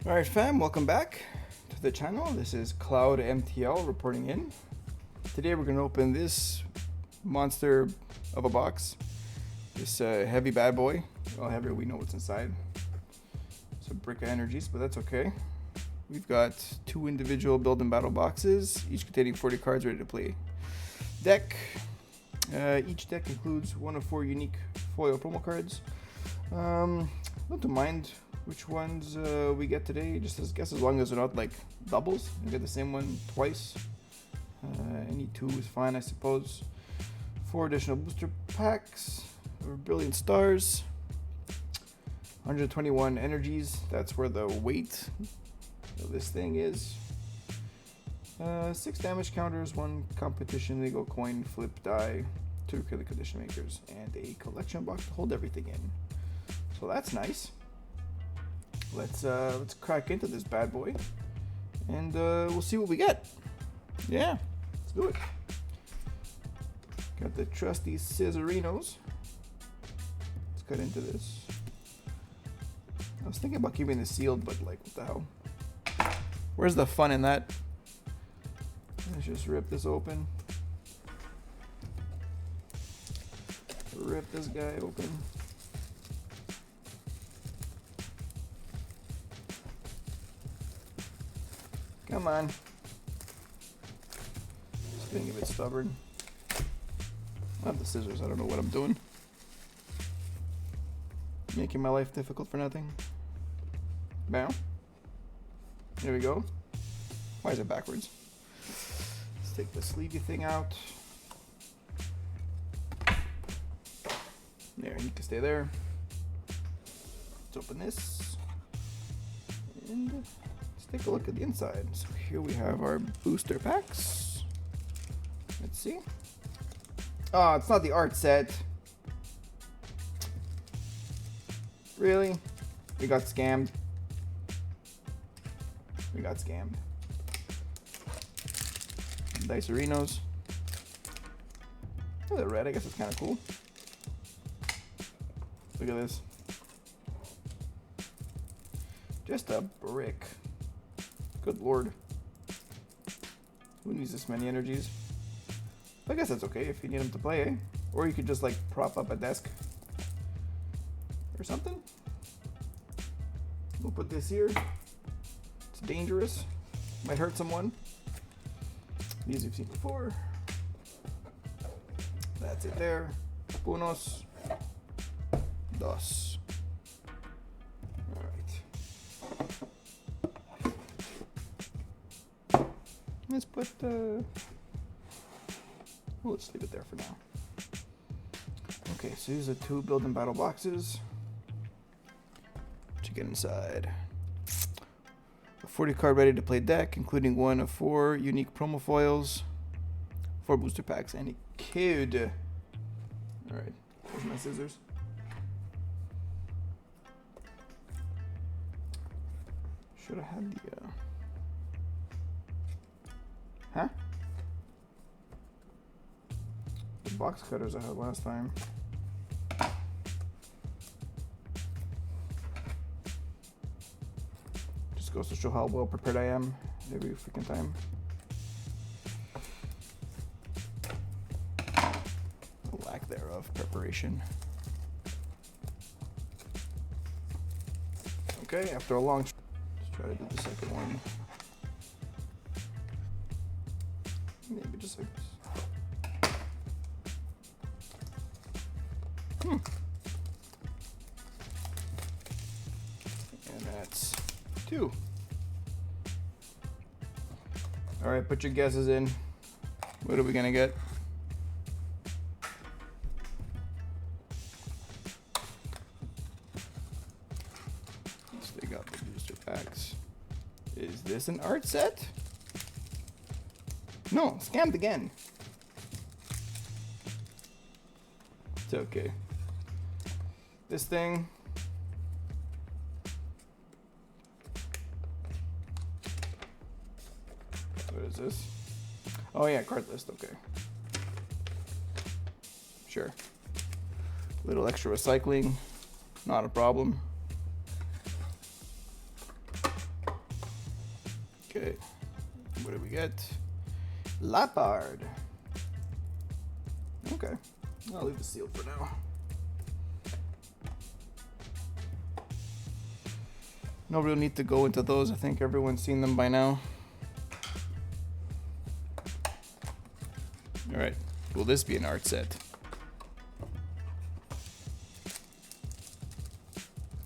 Alright fam, welcome back to the channel. This is Cloud MTL reporting in. Today we're going to open this monster of a box. This heavy bad boy. Well, heavier, we know what's inside. It's a brick of energies, but that's okay. We've got two individual build and battle boxes, each containing 40 cards ready to play. Deck. Each deck includes one of 4 unique foil promo cards. Not to mind which ones we get today, just as long as they're not like doubles. You get the same one twice. Any 2 is fine, I suppose. 4 additional booster packs, or brilliant stars. 121 energies, that's where the weight of this thing is. 6 damage counters, 1 competition legal coin flip die, 2 acrylic condition makers, and a collection box to hold everything in. So that's nice. Let's crack into this bad boy, and we'll see what we get. Yeah, let's do it. Got the trusty scissorino. Let's cut into this. I was thinking about keeping this sealed, but like, what the hell? Where's the fun in that? Let's just rip this open. Rip this guy open. Come on. Just getting a bit stubborn. I have the scissors, I don't know what I'm doing. Making my life difficult for nothing. Bam. There we go. Why is it backwards? Let's take the sleevey thing out. There, you can stay there. Let's open this. And let's take a look at the inside. So here we have our booster packs. Let's see. Oh, it's not the art set. Really? We got scammed. We got scammed. Dicerinos. Oh, they're red. I guess it's kind of cool. Look at this. Just a brick. Good lord. Who needs this many energies? I guess that's okay if you need them to play, eh? Or you could just like prop up a desk or something. We'll put this here. It's dangerous. Might hurt someone. These we've seen before. That's it there. Unos. Dos. Alright. Let's put let's leave it there for now. Okay, so these are 2 build and battle boxes. What you get inside? A 40 card ready to play deck, including one of 4 unique promo foils, 4 booster packs, and a kid. Alright, here's my scissors. Should have had the huh? The box cutters I had last time. Just goes to show how well prepared I am every freaking time. A lack thereof preparation. Okay, after a long let's try to do the second one. Maybe just like this. And that's 2. Alright, put your guesses in. What are we gonna get? Let's dig out the booster packs. Is this an art set? No, scammed again. It's okay. This thing. What is this? Oh yeah, card list, okay. Sure. Little extra recycling, not a problem. Okay. What do we get? Lapard. Okay. I'll leave the seal for now. No real need to go into those. I think everyone's seen them by now. Alright. Will this be an art set?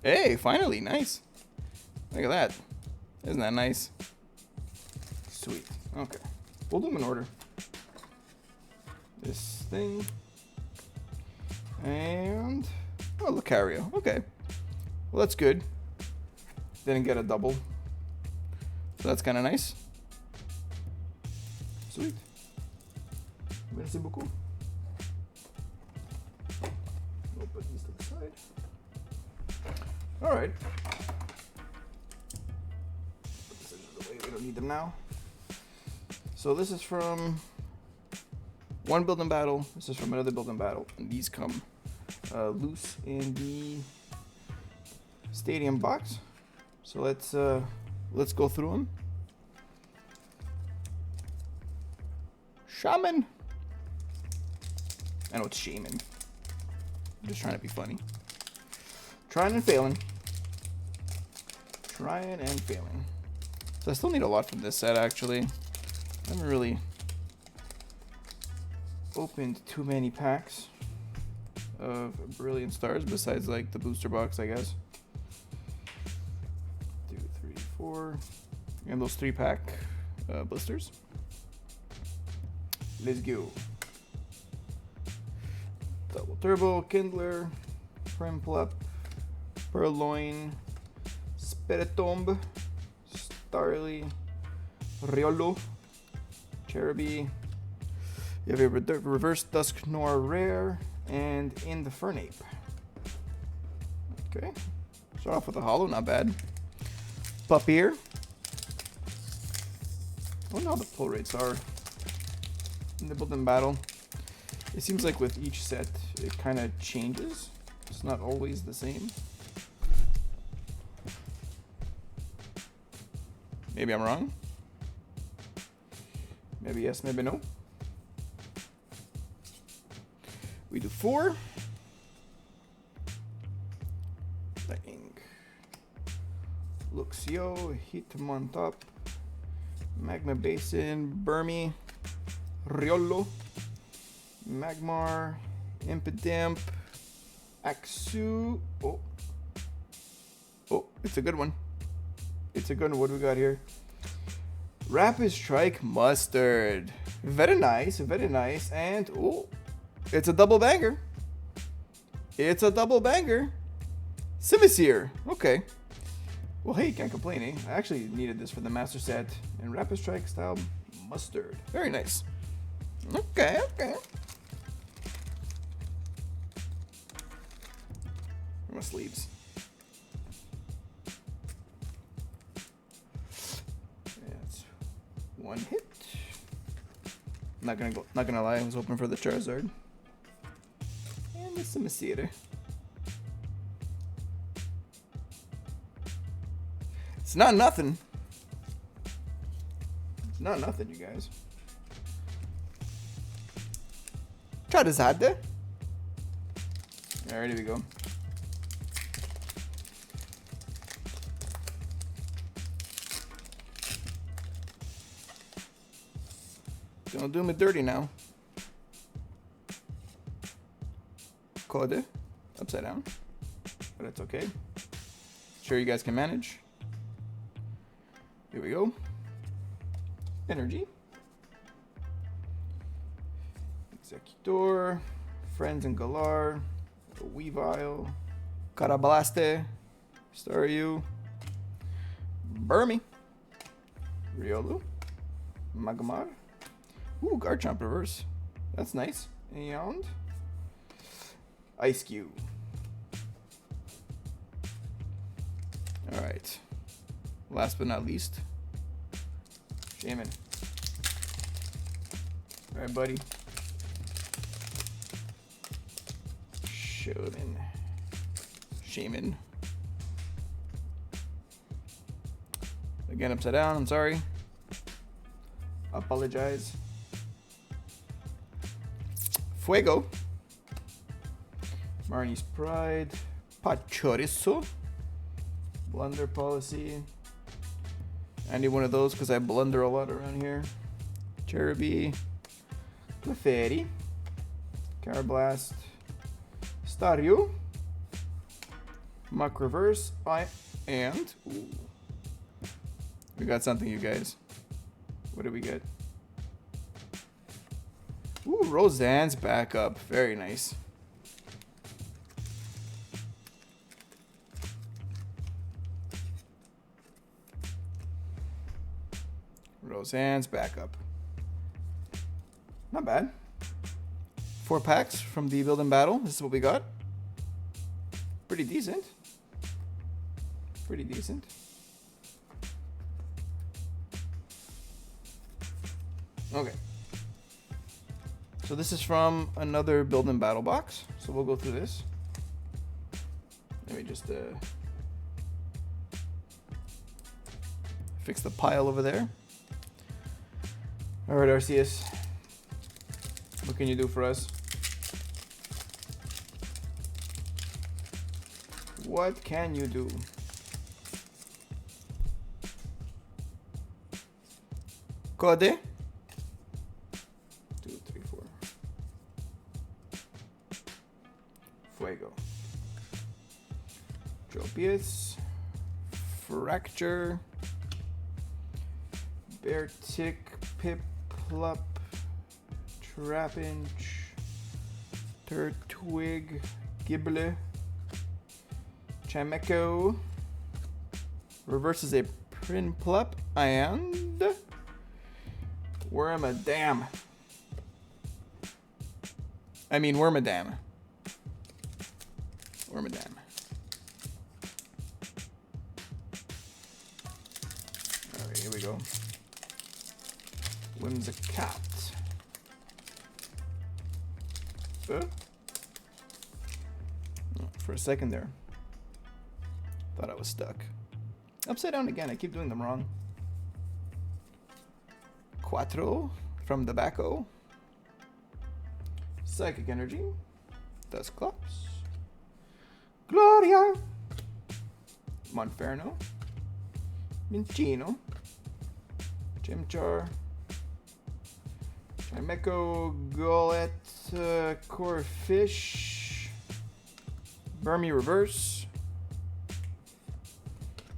Hey, finally. Nice. Look at that. Isn't that nice? Sweet. Okay. We'll do them in order. This thing. And... oh, Lucario. Okay. Well, that's good. Didn't get a double. So that's kind of nice. Sweet. Merci beaucoup. We'll put these to the side. Alright. Put the scissors away. We don't need them now. So this is from one building battle. This is from another building battle. And these come loose in the stadium box. So let's go through them. Shaman. I know it's shaman. I'm just trying to be funny. Trying and failing. Trying and failing. So I still need a lot from this set, actually. I haven't really opened too many packs of Brilliant Stars besides like the booster box, I guess. 2, 3, 4. And those 3-pack blisters. Let's go. Double Turbo, Kindler, Primplup, Purloin, Spiritomb, Starly, Riolo, Cherubi. You have a Reverse Dusknoir Rare, and in the Fernape. Okay. Start off with a holo, not bad. Papier. I wonder how the pull rates are in the build-in battle. It seems like with each set, it kind of changes. It's not always the same. Maybe I'm wrong. Maybe yes, maybe no. We do 4. Lightning. Luxio, Hitmontop, Magma Basin, Burmy, Riolo, Magmar, Impidimp, Axu. Oh, it's a good one. It's a good one. What do we got here? Rapid Strike Mustard. Very nice, very nice. And, oh, it's a double banger. It's a double banger. Simisear. Okay. Well, hey, can't complain, eh? I actually needed this for the Master Set. And Rapid Strike style Mustard. Very nice. Okay, okay. My sleeves. That's one hit. Not gonna lie, I was hoping for the Charizard. And the Simisear. It's not nothing. It's not nothing, you guys. Charizard. Alright, here we go. Don't do me dirty now. Code. Upside down. But it's okay. Sure you guys can manage. Here we go. Energy. Executor. Friends and Galar. Weavile. Karablaste. Staryu. Burmy. Riolu. Magmar. Ooh, Garchomp reverse. That's nice. And Ice Cube. Alright. Last but not least, Shaman. Alright, buddy. Shaman. Again, upside down, I'm sorry. Apologize. Fuego. Marnie's Pride. Pachorizo. Blunder Policy. I need one of those because I blunder a lot around here. Cherubi. Clefairy. Carablast. Staryu. Muck Reverse. And ooh, we got something, you guys. What did we get? Ooh, Roseanne's backup. Very nice. Roseanne's backup. Not bad. 4 packs from the Build and Battle. This is what we got. Pretty decent. Pretty decent. Okay. So this is from another Build and Battle box. So we'll go through this. Let me just fix the pile over there. All right, Arceus. What can you do for us? What can you do? Code. 2, 3, 4. Fuego. Tropius. Fracture. Beartick. Piplup. Trapinch. Turtwig. Gible. Chameco. Reverses a Prinplup. And Wormadam. I mean Wormadam. Wormadam. Alright, here we go. Whimsicott. Oh, for a second there. Thought I was stuck. Upside down again. I keep doing them wrong. Quattro from the Backo. Psychic Energy. Dusclops. Gloria. Monferno. Minccino. Chimchar. Chimeco. Golett. Corfish. Burmy Reverse.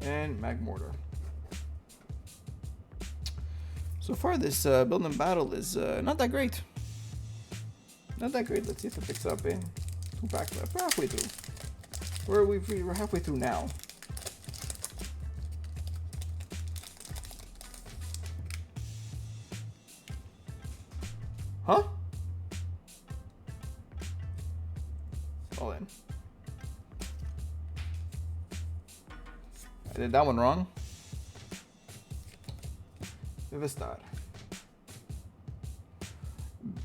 And Magmortar. So far, this Build and Battle is not that great. Not that great. Let's see if it picks up, eh? 2 packs left. We're halfway through. We're halfway through now. Huh? All in. I did that one wrong. Vivistar.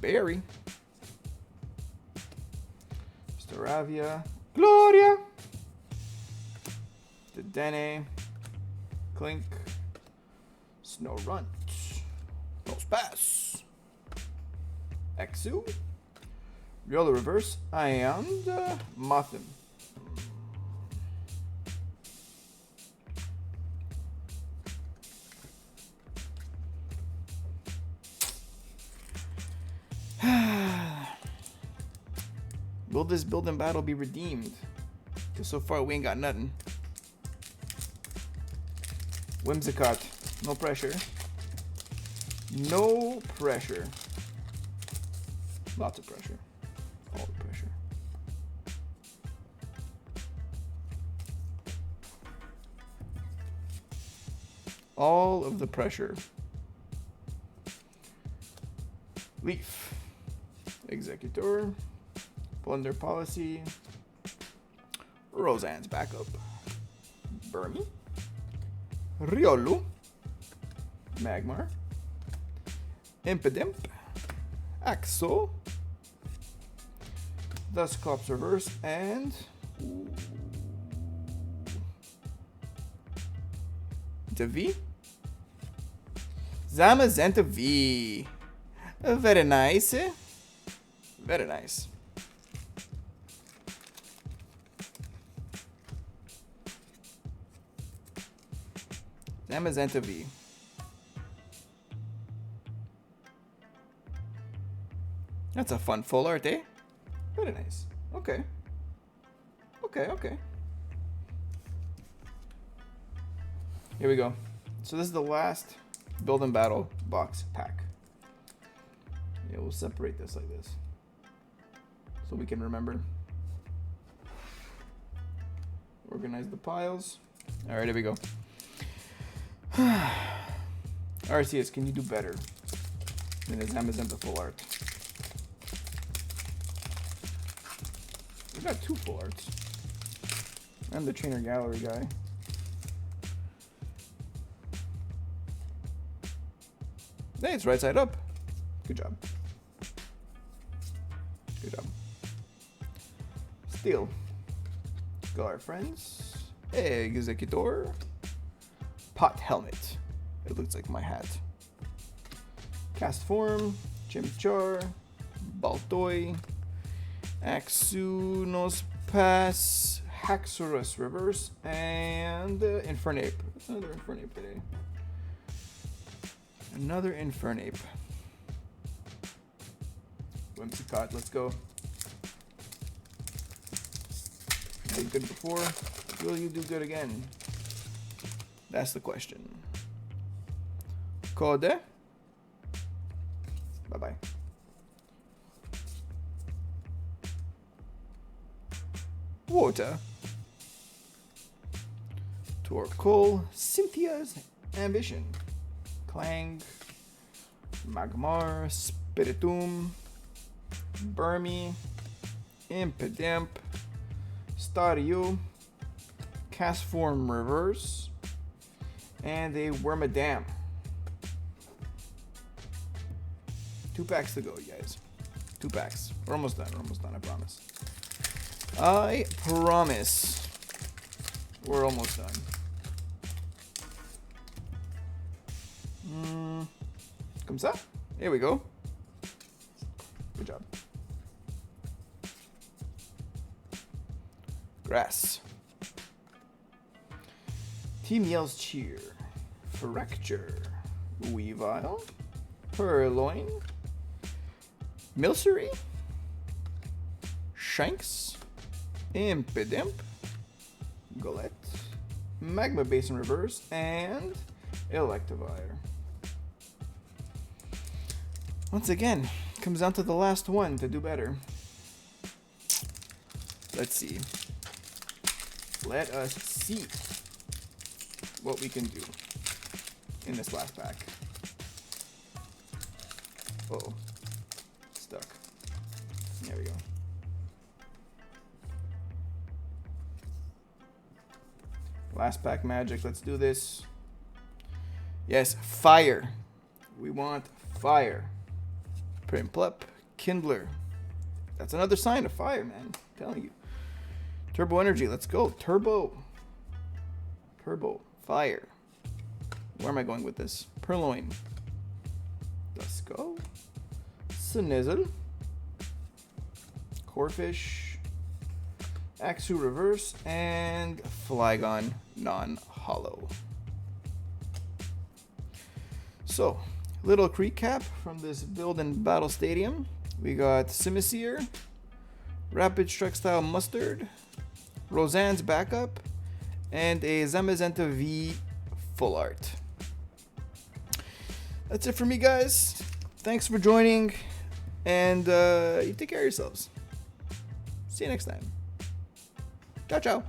Barry. Staravia. Gloria. Dedenne. Clink. Snorunt. Nosepass. Exu. Riola Reverse. And Mothim. Will this Build and Battle be redeemed? Because so far we ain't got nothing. Whimsicott. No pressure. No pressure. Lots of pressure. All the pressure. All of the pressure. Leaf. Executor. Blunder Policy. Roseanne's backup. Burmy. Riolu. Magmar. Impidimp. Axel. Dusclops Reverse. And Devi. Zamazenta V. Very nice. Very nice. Zamazenta V. That's a fun full art, eh? Very nice. Okay. Okay. Here we go. So this is the last Build and Battle box pack. Yeah, we'll separate this like this so we can remember. Organize the piles. All right, here we go. RCS, can you do better than his Zamazenta full art? We got 2 full arts. I'm the trainer gallery guy. Hey, it's right side up. Good job. Good job. Steel. Go our friends. Executor. Pot helmet. It looks like my hat. Cast form. Chimchar. Baltoy. Axunos Pass. Haxorus reverse. And Infernape. Another Infernape today. Another Infernape. Whimsicott, let's go. You did good before. Will you do good again? That's the question. Code. Bye-bye. Water. Torkoal. Cynthia's Ambition. Clang. Magmar. Spiritomb. Burmy. Impidimp. Staryu. Cast Form Reverse. And a Wormadam. 2 packs to go, you guys. 2 packs. We're almost done, I promise. I promise. We're almost done. Comme ça? Here we go. Good job. Grass. Team Yell's Cheer. Fracture. Weavile. Purloin. Milcery. Shanks. Impidimp. Golett. Magma Basin Reverse. And Electivire. Once again, comes down to the last one to do better. Let's see. Let us see what we can do in this last pack. Uh-oh. Stuck. There we go. Last pack magic. Let's do this. Yes, fire. We want fire. Primplup, Kindler. That's another sign of fire, man. I'm telling you. Turbo Energy, let's go. Turbo, fire. Where am I going with this? Purloin. Let's go. Sneasel. Corphish. Axu Reverse. And Flygon non-hollow. So, little recap from this Build and Battle Stadium. We got Simisear, Rapid Strike Style Mustard, Roseanne's Backup, and a Zamazenta V Full Art. That's it for me, guys. Thanks for joining, and you take care of yourselves. See you next time. Ciao, ciao.